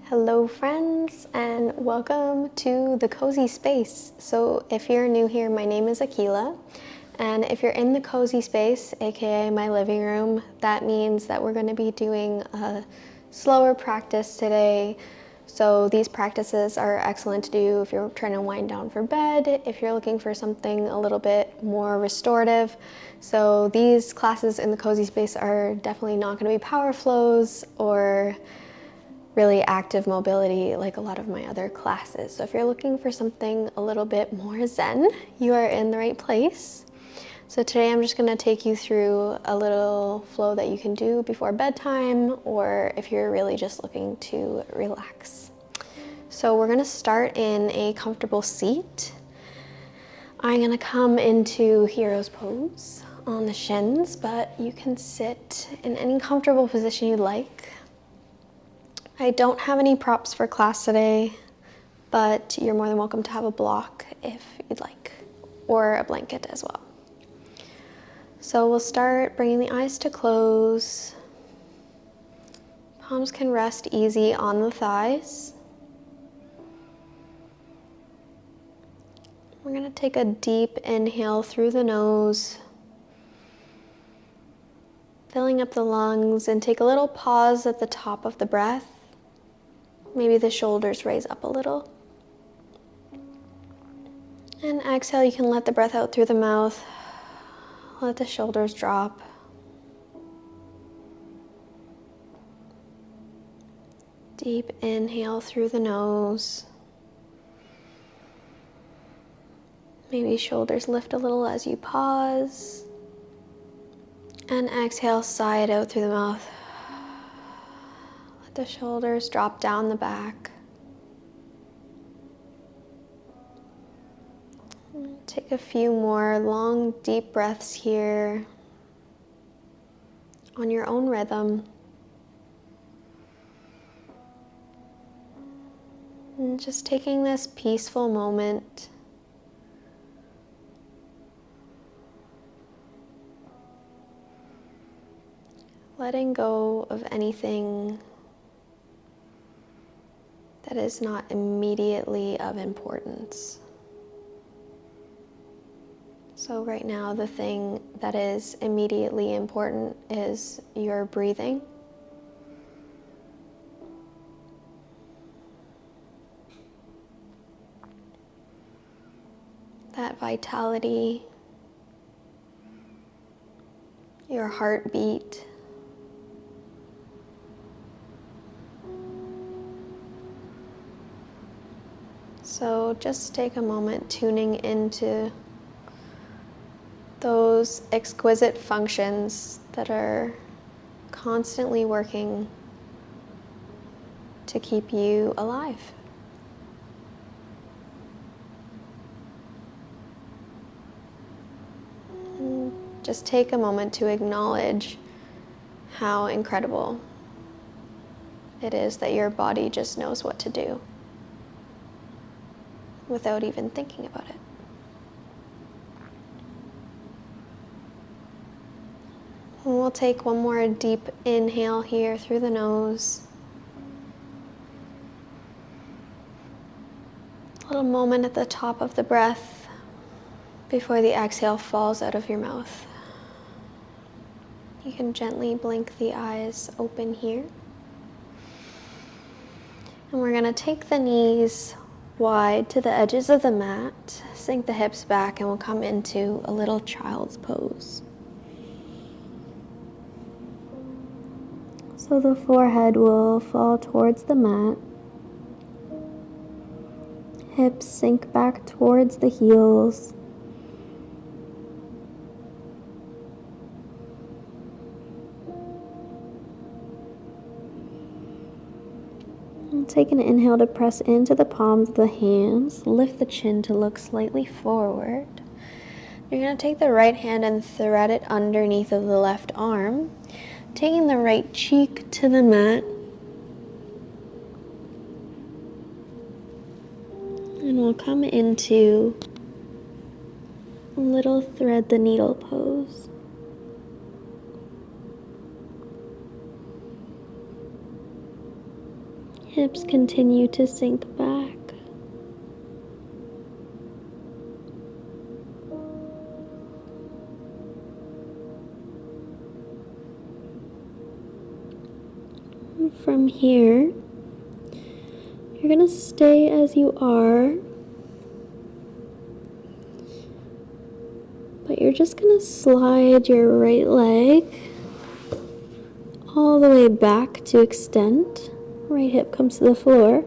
Hello friends, and welcome to the cozy space. So if you're new here, my name is Akila, and if you're in the cozy space, aka my living room, that means that we're going to be doing a slower practice today. So these practices are excellent to do if you're trying to wind down for bed, if you're looking for something a little bit more restorative. So these classes in the cozy space are definitely not going to be power flows or really active mobility like a lot of my other classes. So if you're looking for something a little bit more zen, you are in the right place. So today I'm just going to take you through a little flow that you can do before bedtime, or if you're really just looking to relax. So we're going to start in a comfortable seat. I'm going to come into hero's pose on the shins, but you can sit in any comfortable position you'd like. I don't have any props for class today, but you're more than welcome to have a block if you'd like, or a blanket as well. So we'll start bringing the eyes to close. Palms can rest easy on the thighs. We're going to take a deep inhale through the nose, filling up the lungs, and take a little pause at the top of the breath. Maybe the shoulders raise up a little. And exhale, you can let the breath out through the mouth. Let the shoulders drop. Deep inhale through the nose. Maybe shoulders lift a little as you pause. And exhale, sigh it out through the mouth. Let the shoulders drop down the back. Take a few more long, deep breaths here on your own rhythm. And just taking this peaceful moment. Letting go of anything that is not immediately of importance. So right now, the thing that is immediately important is your breathing. That vitality, your heartbeat. So just take a moment tuning into those exquisite functions that are constantly working to keep you alive. And just take a moment to acknowledge how incredible it is that your body just knows what to do without even thinking about it. And we'll take one more deep inhale here through the nose. A little moment at the top of the breath before the exhale falls out of your mouth. You can gently blink the eyes open here. And we're going to take the knees wide to the edges of the mat, sink the hips back, and we'll come into a little child's pose. So the forehead will fall towards the mat. Hips sink back towards the heels. And take an inhale to press into the palms of the hands. Lift the chin to look slightly forward. You're going to take the right hand and thread it underneath of the left arm, taking the right cheek to the mat. And we'll come into a little thread the needle pose. Hips continue to sink back. And from here, you're going to stay as you are, but you're just going to slide your right leg all the way back to extend. Right hip comes to the floor.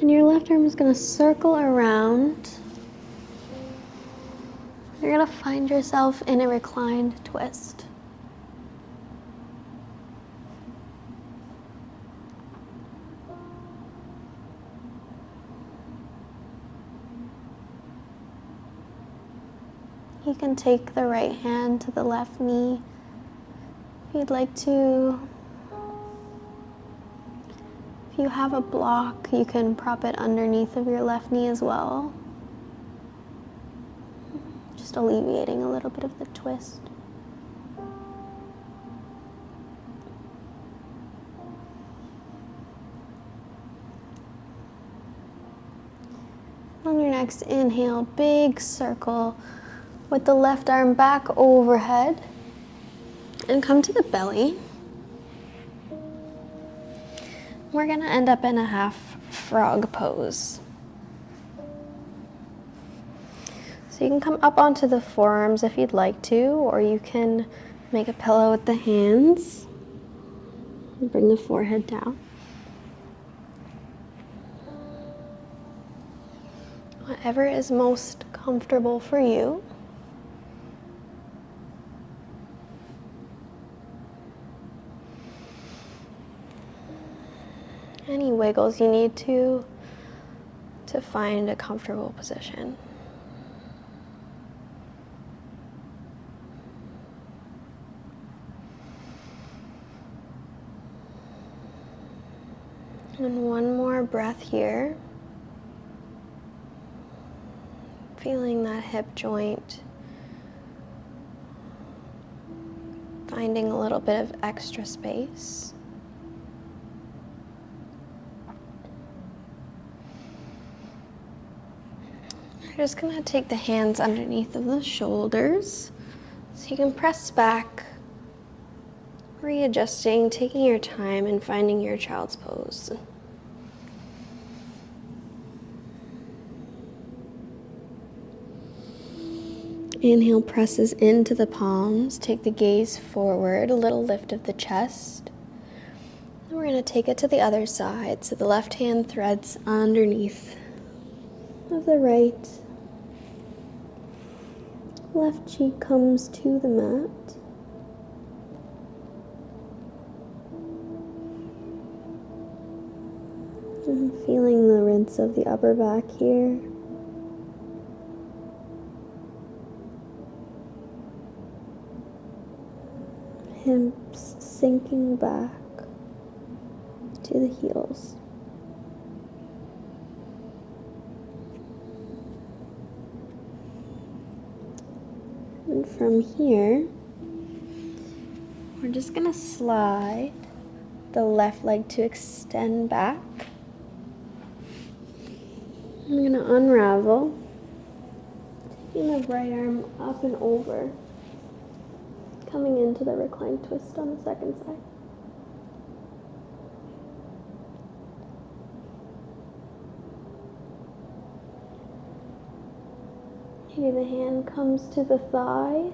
And your left arm is going to circle around. You're going to find yourself in a reclined twist. You can take the right hand to the left knee if you'd like to. If you have a block, you can prop it underneath of your left knee as well. Just alleviating a little bit of the twist. On your next inhale, big circle with the left arm back overhead and come to the belly. We're gonna end up in a half frog pose. So you can come up onto the forearms if you'd like to, or you can make a pillow with the hands and bring the forehead down. Whatever is most comfortable for you. Any wiggles you need to find a comfortable position. And one more breath here. Feeling that hip joint. Finding a little bit of extra space. We're just going to take the hands underneath of the shoulders so you can press back, readjusting, taking your time and finding your child's pose. Inhale presses into the palms, take the gaze forward, a little lift of the chest. And we're going to take it to the other side, so the left hand threads underneath of the right. Left cheek comes to the mat. And feeling the rinse of the upper back here. Hips sinking back to the heels. And from here, we're just going to slide the left leg to extend back. I'm going to unravel, taking the right arm up and over, coming into the reclined twist on the second side. Maybe the hand comes to the thigh.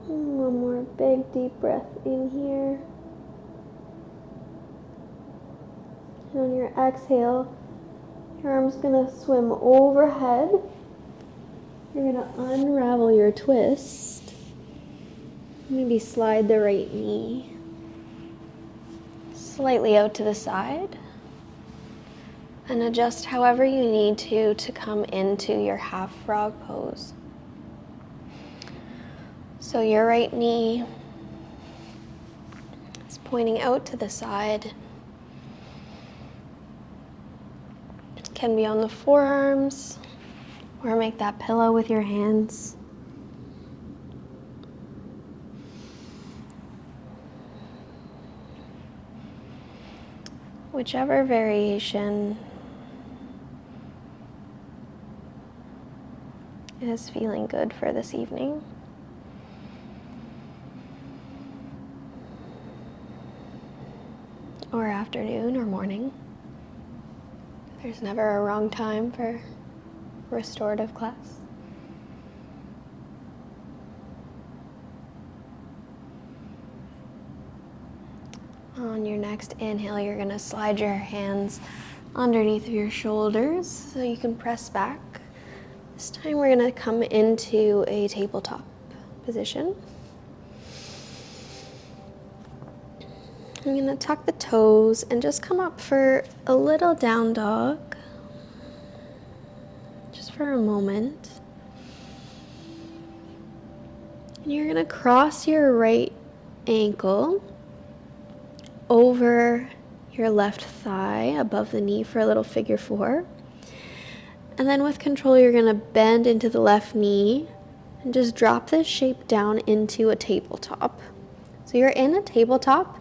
And one more big deep breath in here. And on your exhale, your arm's going to swim overhead. You're going to unravel your twist. Maybe slide the right knee slightly out to the side and adjust however you need to come into your half frog pose. So your right knee is pointing out to the side. It can be on the forearms or make that pillow with your hands. Whichever variation is feeling good for this evening. Or afternoon or morning. There's never a wrong time for restorative class. On your next inhale, you're going to slide your hands underneath of your shoulders so you can press back. This time we're going to come into a tabletop position. I'm going to tuck the toes and just come up for a little down dog. Just for a moment. And you're going to cross your right ankle over your left thigh above the knee for a little figure 4. And then with control, you're going to bend into the left knee and just drop this shape down into a tabletop. So you're in a tabletop,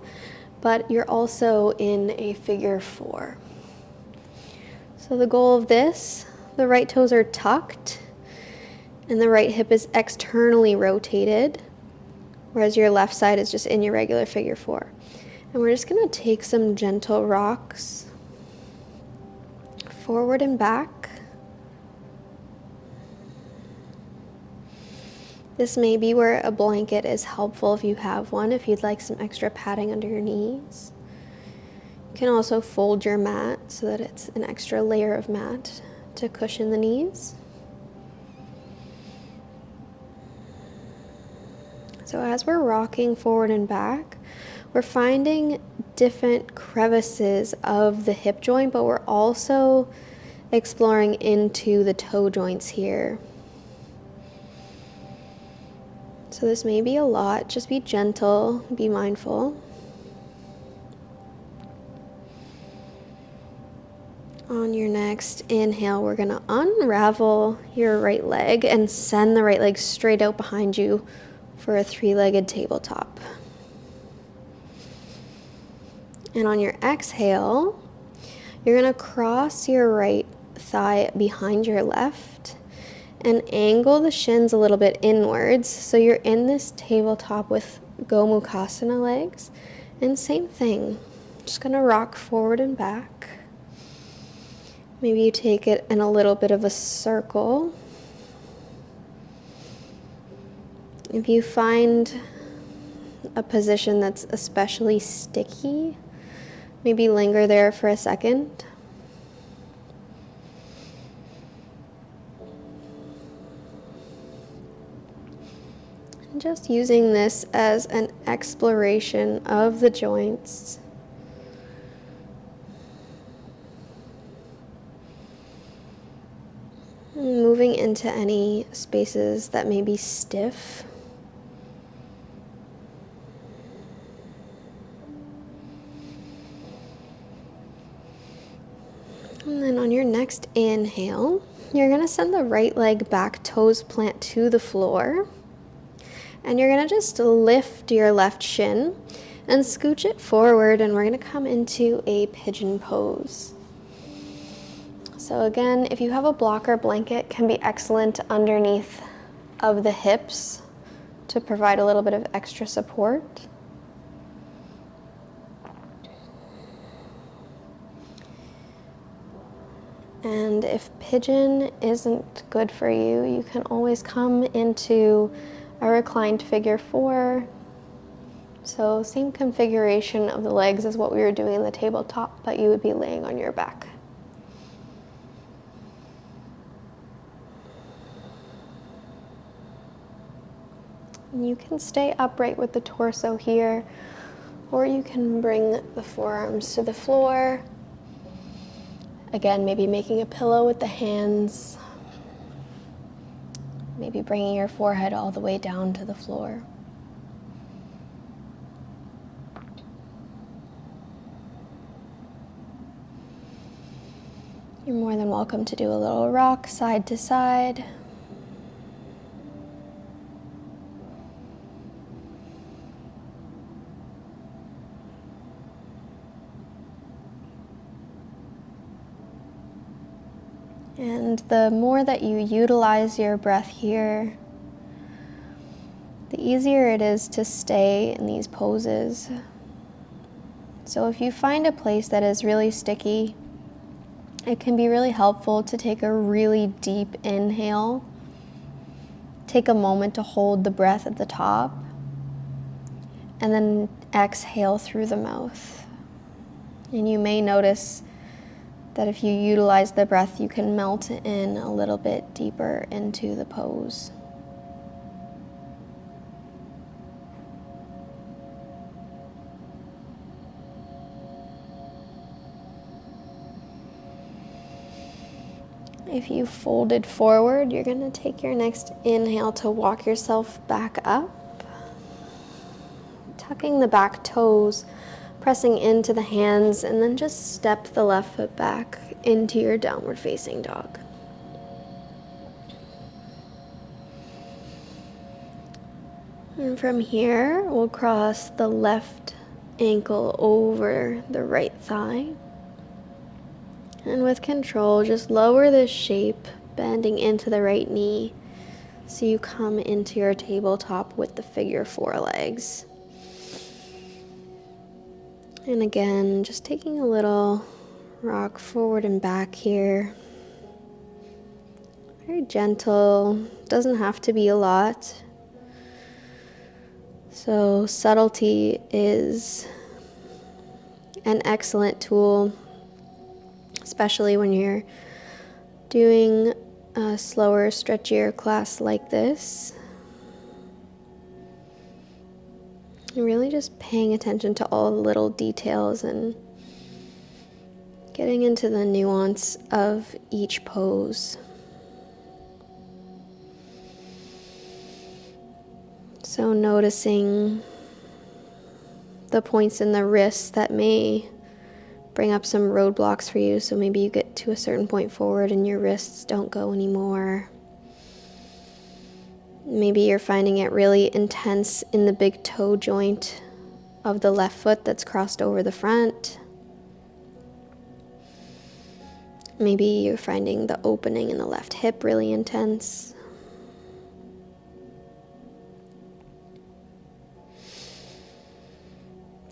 but you're also in a figure 4. So the goal of this, the right toes are tucked and the right hip is externally rotated, whereas your left side is just in your regular figure 4. And we're just going to take some gentle rocks forward and back. This may be where a blanket is helpful if you have one, if you'd like some extra padding under your knees. You can also fold your mat so that it's an extra layer of mat to cushion the knees. So as we're rocking forward and back, we're finding different crevices of the hip joint, but we're also exploring into the toe joints here. So this may be a lot, just be gentle, be mindful. On your next inhale, we're gonna unravel your right leg and send the right leg straight out behind you for a 3-legged tabletop. And on your exhale, you're gonna cross your right thigh behind your left and angle the shins a little bit inwards. So you're in this tabletop with Gomukhasana legs. And same thing, just gonna rock forward and back. Maybe you take it in a little bit of a circle. If you find a position that's especially sticky, maybe linger there for a second. And just using this as an exploration of the joints. Moving into any spaces that may be stiff. And then on your next inhale, you're going to send the right leg back, toes plant to the floor. And you're going to just lift your left shin and scooch it forward, and we're going to come into a pigeon pose. So again, if you have a blocker blanket, it can be excellent underneath of the hips to provide a little bit of extra support. And if pigeon isn't good for you, you can always come into a reclined figure 4. So same configuration of the legs as what we were doing in the tabletop, but you would be laying on your back. And you can stay upright with the torso here, or you can bring the forearms to the floor. Again, maybe making a pillow with the hands. Maybe bringing your forehead all the way down to the floor. You're more than welcome to do a little rock side to side. And the more that you utilize your breath here, the easier it is to stay in these poses. So if you find a place that is really sticky, it can be really helpful to take a really deep inhale. Take a moment to hold the breath at the top, and then exhale through the mouth. And you may notice that if you utilize the breath, you can melt in a little bit deeper into the pose. If you folded forward, you're going to take your next inhale to walk yourself back up, tucking the back toes, pressing into the hands, and then just step the left foot back into your downward facing dog. And from here, we'll cross the left ankle over the right thigh. And with control, just lower this shape, bending into the right knee, so you come into your tabletop with the figure 4 legs. And again, just taking a little rock forward and back here. Very gentle, doesn't have to be a lot. So subtlety is an excellent tool, especially when you're doing a slower, stretchier class like this. And really just paying attention to all the little details and getting into the nuance of each pose. So noticing the points in the wrists that may bring up some roadblocks for you. So maybe you get to a certain point forward and your wrists don't go anymore. Maybe you're finding it really intense in the big toe joint of the left foot that's crossed over the front. Maybe you're finding the opening in the left hip really intense.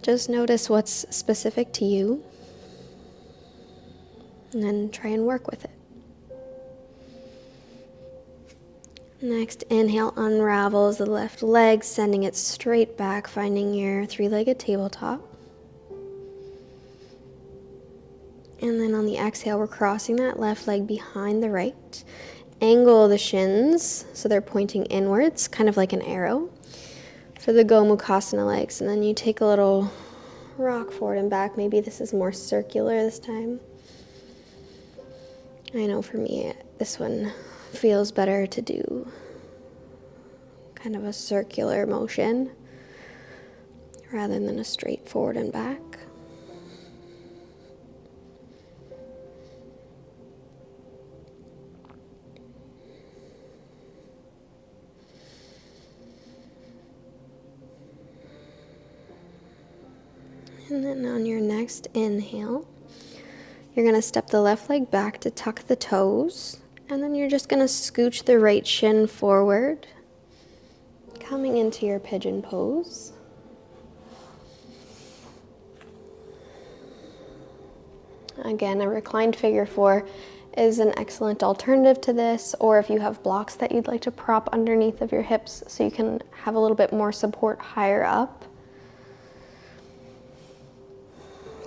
Just notice what's specific to you, and then try and work with it. Next, inhale, unravels the left leg, sending it straight back, finding your 3-legged tabletop. And then on the exhale, we're crossing that left leg behind the right. Angle the shins so they're pointing inwards, kind of like an arrow, for the Gomukhasana legs. And then you take a little rock forward and back. Maybe this is more circular this time. I know for me, this one feels better to do kind of a circular motion rather than a straight forward and back. And then on your next inhale, you're going to step the left leg back to tuck the toes. And then you're just going to scooch the right shin forward, coming into your pigeon pose. Again, a reclined figure 4 is an excellent alternative to this, or if you have blocks that you'd like to prop underneath of your hips so you can have a little bit more support higher up.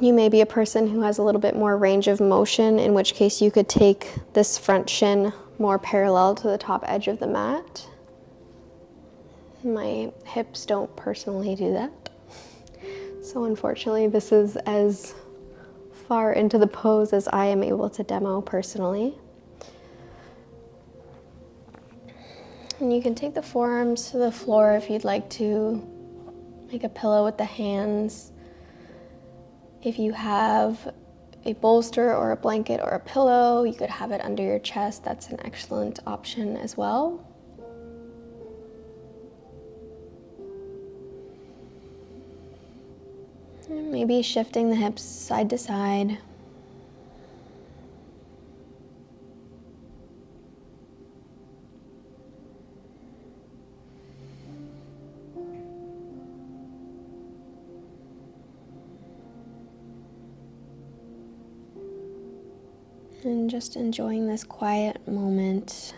You may be a person who has a little bit more range of motion, in which case you could take this front shin more parallel to the top edge of the mat. My hips don't personally do that. So unfortunately, this is as far into the pose as I am able to demo personally. And you can take the forearms to the floor if you'd like to make a pillow with the hands. If you have a bolster or a blanket or a pillow. You could have it under your chest. That's an excellent option as well. And maybe shifting the hips side to side. And just enjoying this quiet moment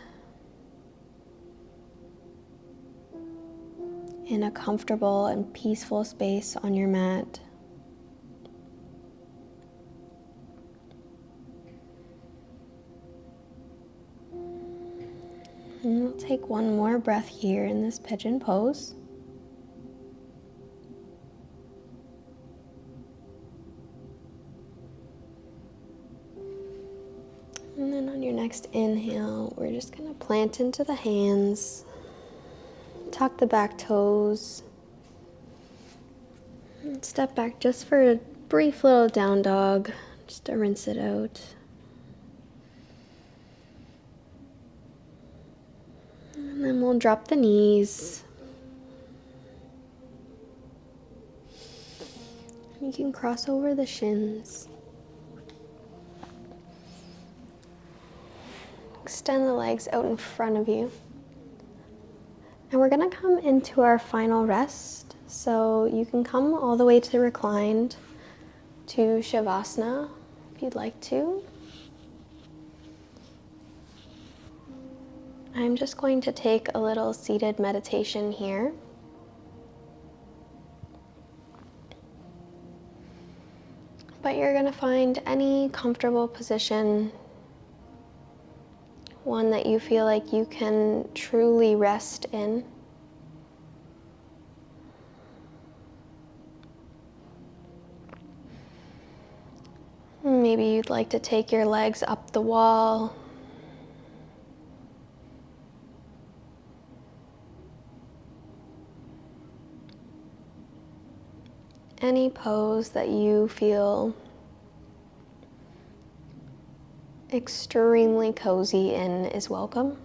in a comfortable and peaceful space on your mat. And we'll take one more breath here in this pigeon pose. And then on your next inhale, we're just going to plant into the hands, tuck the back toes, and step back just for a brief little down dog, just to rinse it out. And then we'll drop the knees. You can cross over the shins. Extend the legs out in front of you. And we're going to come into our final rest. So you can come all the way to reclined to Shavasana if you'd like to. I'm just going to take a little seated meditation here. But you're going to find any comfortable position, one that you feel like you can truly rest in. Maybe you'd like to take your legs up the wall. Any pose that you feel extremely cozy in is welcome.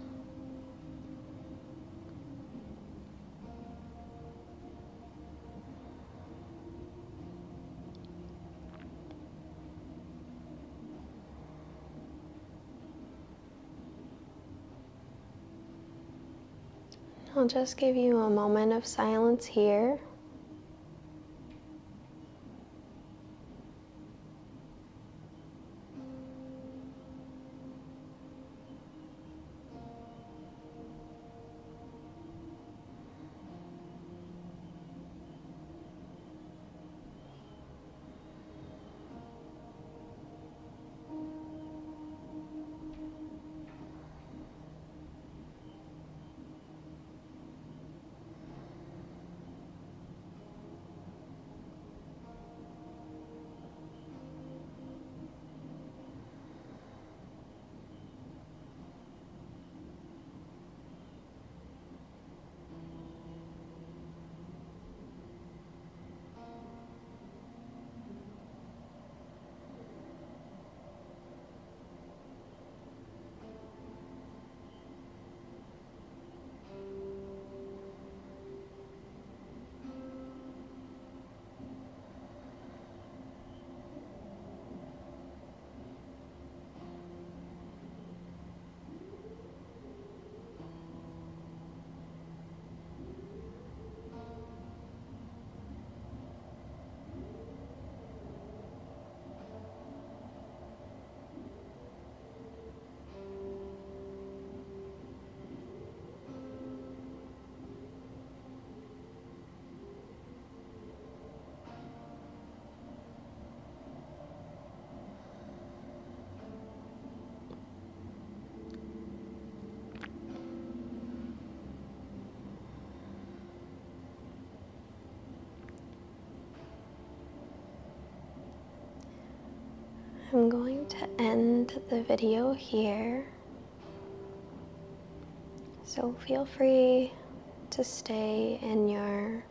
I'll just give you a moment of silence here. I'm going to end the video here. So feel free to stay in your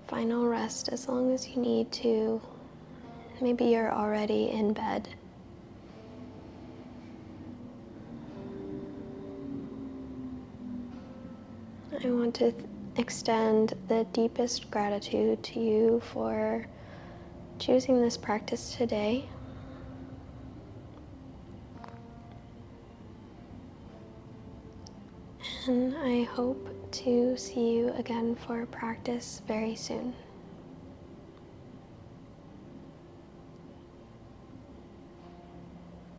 final rest as long as you need to. Maybe you're already in bed. I want to extend the deepest gratitude to you for choosing this practice today. And I hope to see you again for practice very soon.